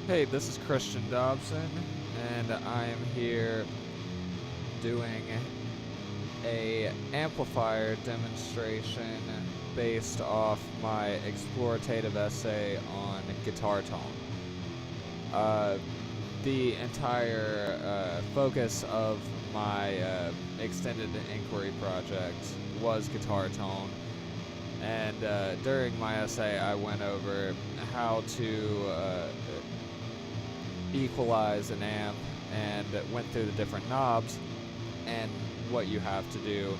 Hey, this is Christian Dobson, and I am here doing a amplifier demonstration based off my explorative essay on guitar tone. The entire focus of my extended inquiry project was guitar tone, and during my essay I went over how to equalize an amp and went through the different knobs and what you have to do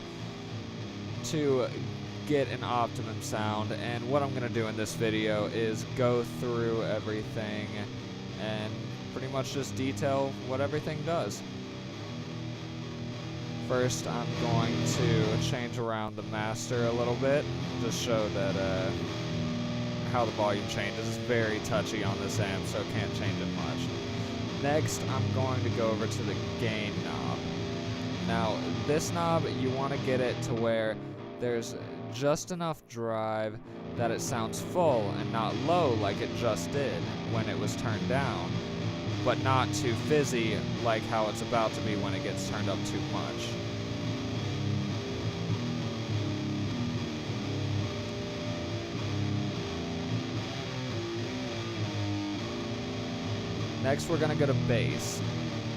to get an optimum sound. And what I'm going to do in this video is go through everything and pretty much just detail what everything does. First, I'm going to change around the master a little bit, just show that how the volume changes. It's very touchy on this amp, so it can't change it much. Next, I'm going to go over to the gain knob. Now, this knob, you want to get it to where there's just enough drive that it sounds full and not low like it just did when it was turned down, but not too fizzy like how it's about to be when it gets turned up too much. Next, we're going to go to bass,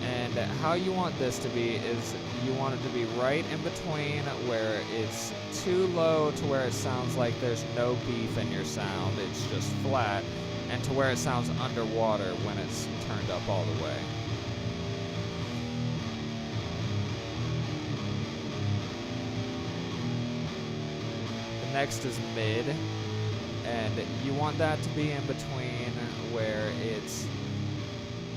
and how you want this to be is you want it to be right in between where it's too low to where it sounds like there's no beef in your sound, it's just flat, and to where it sounds underwater when it's turned up all the way. The next is mid, and you want that to be in between where it's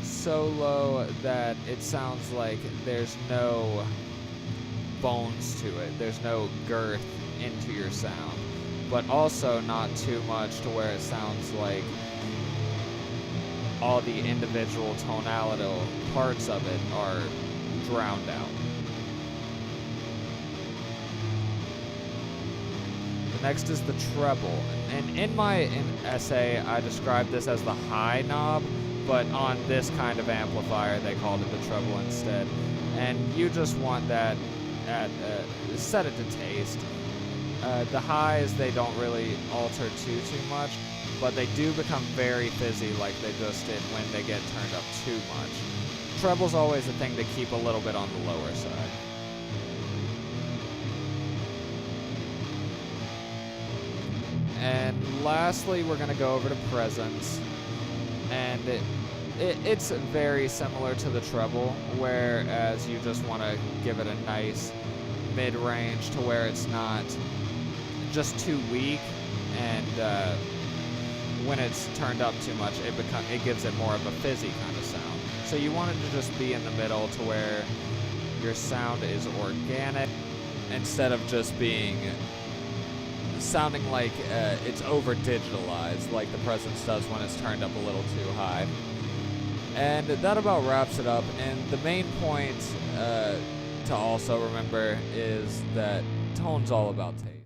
so low that it sounds like there's no bones to it, there's no girth into your sound, but also not too much to where it sounds like all the individual tonality parts of it are drowned out. The next is the treble, and in my essay I described this as the high knob, but on this kind of amplifier they called it the treble instead. And you just want that at set it to taste. The highs, they don't really alter too much, but they do become very fizzy like they just did when they get turned up too much. Treble's always a thing to keep a little bit on the lower side. And lastly, we're going to go over to presence. And it's very similar to the treble, whereas you just want to give it a nice mid-range to where it's not just too weak, and when it's turned up too much, it gives it more of a fizzy kind of sound. So you want it to just be in the middle to where your sound is organic instead of just being sounding like it's over digitalized like the presence does when it's turned up a little too high. And that about wraps it up. And the main point to also remember is that tone's all about taste.